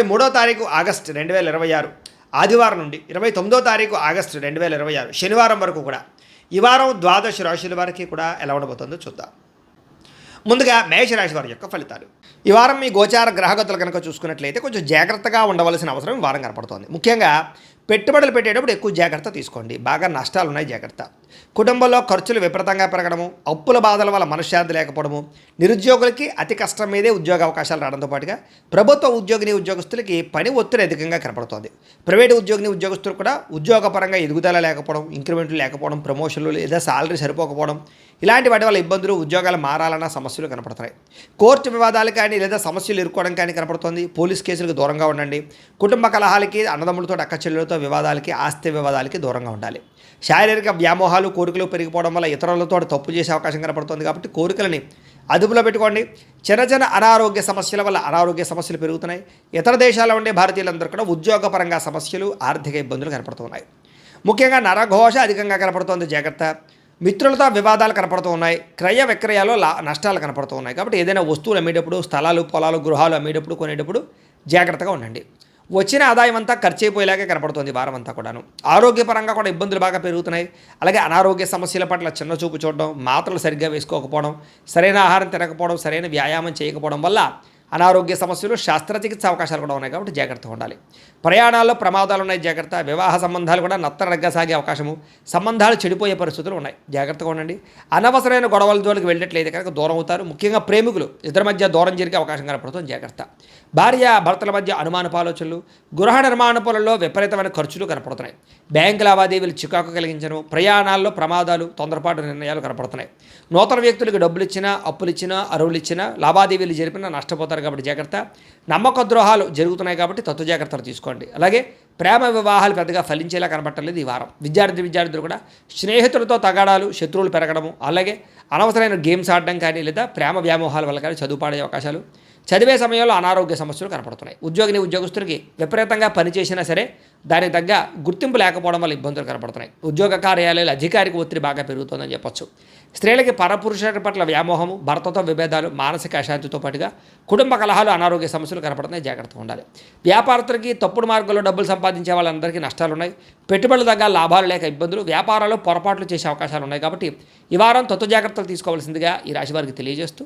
23వ తారీఖు ఆగస్టు 2026 ఆదివారం నుండి 29వ తారీఖు ఆగస్టు 2026 శనివారం వరకు కూడా ఈ వారం ద్వాదశ రాశుల వారికి కూడా ఎలా ఉండబోతుందో చూద్దాం. ముందుగా మేషరాశి వారి యొక్క ఫలితాలు. ఈ వారం మీ గోచార గ్రహగతులు కనుక చూసుకున్నట్లయితే కొంచెం జాగ్రత్తగా ఉండవలసిన అవసరం ఈ వారం కనపడుతోంది. ముఖ్యంగా పెట్టుబడులు పెట్టేటప్పుడు ఎక్కువ జాగ్రత్త తీసుకోండి. బాగా నష్టాలు ఉన్నాయి, జాగ్రత్త. కుటుంబంలో ఖర్చులు విపరీతంగా పెరగడము, అప్పుల బాధల వల్ల మనశ్శాంతి లేకపోవడము, నిరుద్యోగులకి అతి కష్టం మీదే ఉద్యోగ అవకాశాలు రావడంతో పాటుగా ప్రభుత్వ ఉద్యోగస్తులకి పని ఒత్తిడి అధికంగా కనపడుతోంది. ప్రైవేటు ఉద్యోగస్తులు కూడా ఉద్యోగపరంగా ఎదుగుదల లేకపోవడం, ఇంక్రిమెంట్లు లేకపోవడం, ప్రమోషన్లు లేదా సాలరీ సరిపోకపోవడం, ఇలాంటి వాటి వల్ల ఇబ్బందులు, ఉద్యోగాలు మారాలన్న సమస్యలు కనపడుతున్నాయి. కోర్టు వివాదాలు కానీ లేదా సమస్యలు ఇరుక్కోవడం కానీ కనపడుతోంది. పోలీస్ కేసులకు దూరంగా ఉండండి. కుటుంబ కలహాలకి, అన్నదమ్ములతో అక్క చెల్లెలతో వివాదాలకి, ఆస్తి వివాదాలకి దూరంగా ఉండాలి. శారీరక వ్యామోహాలు, కోరికలు పెరిగిపోవడం వల్ల ఇతరులతో తప్పు చేసే అవకాశం కనపడుతుంది. కాబట్టి కోరికలని అదుపులో పెట్టుకోండి. చిన్న చిన్న అనారోగ్య సమస్యల వల్ల అనారోగ్య సమస్యలు పెరుగుతున్నాయి. ఇతర దేశాల్లో ఉండే భారతీయులందరూ కూడా ఉద్యోగపరంగా సమస్యలు, ఆర్థిక ఇబ్బందులు కనపడుతున్నాయి. ముఖ్యంగా నరఘోష అధికంగా కనపడుతోంది, జాగ్రత్త. మిత్రులతో వివాదాలు కనపడుతూ ఉన్నాయి. క్రయ విక్రయాలు నష్టాలు కనపడుతూ ఉన్నాయి. కాబట్టి ఏదైనా వస్తువులు అమ్మేటప్పుడు, స్థలాలు, పొలాలు, గృహాలు అమ్మేటప్పుడు, కొనేటప్పుడు జాగ్రత్తగా ఉండండి. వచ్చిన ఆదాయం అంతా ఖర్చు అయిపోయేలాగే కనపడుతుంది వారం అంతా కూడాను. ఆరోగ్యపరంగా కూడా ఇబ్బందులు బాగా పెరుగుతున్నాయి. అలాగే అనారోగ్య సమస్యల పట్ల చిన్న చూపు చూడడం, మాత్రలు సరిగ్గా వేసుకోకపోవడం, సరైన ఆహారం తినకపోవడం, సరైన వ్యాయామం చేయకపోవడం వల్ల అనారోగ్య సమస్యలు, శస్త్రచికిత్స అవకాశాలు కూడా ఉన్నాయి. కాబట్టి జాగ్రత్తగా ఉండాలి. ప్రయాణాల్లో ప్రమాదాలు ఉన్నాయి, జాగ్రత్త. వివాహ సంబంధాలు కూడా నత్తరగ్గా సాగే అవకాశము, సంబంధాలు చెడిపోయే పరిస్థితులు ఉన్నాయి, జాగ్రత్తగా ఉండండి. అనవసరమైన గొడవల జోలికి వెళ్ళట్లయితే కనుక దూరం అవుతారు. ముఖ్యంగా ప్రేమికులు ఇద్దరి మధ్య దూరం జరిగే అవకాశం కనపడుతుంది, జాగ్రత్త. భార్య భర్తల మధ్య అనుమానపు ఆలోచనలు, గృహ నిర్మాణ పనుల్లో విపరీతమైన ఖర్చులు కనపడుతున్నాయి. బ్యాంకు లావాదేవీలు చికాకు కలిగించడం, ప్రయాణాల్లో ప్రమాదాలు, తొందరపాటు నిర్ణయాలు కనపడుతున్నాయి. నూతన వ్యక్తులకు డబ్బులు ఇచ్చినా, అప్పులు ఇచ్చినా, అరువులు ఇచ్చినా, లావాదేవీలు జరిపినా నష్టపోతారు. కాబట్టి జాగ్రత్త. నమ్మక ద్రోహాలు జరుగుతున్నాయి కాబట్టి తత్వ జాగ్రత్తలు తీసుకోండి. అలాగే ప్రేమ వివాహాలు పెద్దగా ఫలించేలా కనపట్టలేదు ఈ వారం. విద్యార్థులు కూడా స్నేహితులతో తగాడాలు, శత్రువులు పెరగడము, అలాగే అనవసరమైన గేమ్స్ ఆడడం కానీ లేదా ప్రేమ వ్యామోహాల వల్ల కానీ చదువు పాడే అవకాశాలు, చదివే సమయంలో అనారోగ్య సమస్యలు కనపడుతున్నాయి. ఉద్యోగస్తులకి విపరీతంగా పనిచేసినా సరే దానికి తగ్గ గుర్తింపు లేకపోవడం వల్ల ఇబ్బందులు కనపడుతున్నాయి. ఉద్యోగ కార్యాలయాలు అధికారిక ఒత్తిడి బాగా పెరుగుతుందని చెప్పొచ్చు. స్త్రీలకి పరపురుషుల పట్ల వ్యామోహము, భర్తతో విభేదాలు, మానసిక అశాంతితో పాటుగా కుటుంబ కలహాలు, అనారోగ్య సమస్యలు కనపడుతున్నాయి, జాగ్రత్తగా ఉండాలి. వ్యాపారస్తులకి తప్పుడు మార్గంలో డబ్బులు సంపాదించే వాళ్ళందరికీ నష్టాలు ఉన్నాయి. పెట్టుబడులు తగ్గ లాభాలు లేక ఇబ్బందులు, వ్యాపారాలు పొరపాట్లు చేసే అవకాశాలు ఉన్నాయి. కాబట్టి ఈ వారం తత్వ జాగ్రత్తలు తీసుకోవాల్సిందిగా ఈ రాశి వారికి తెలియజేస్తూ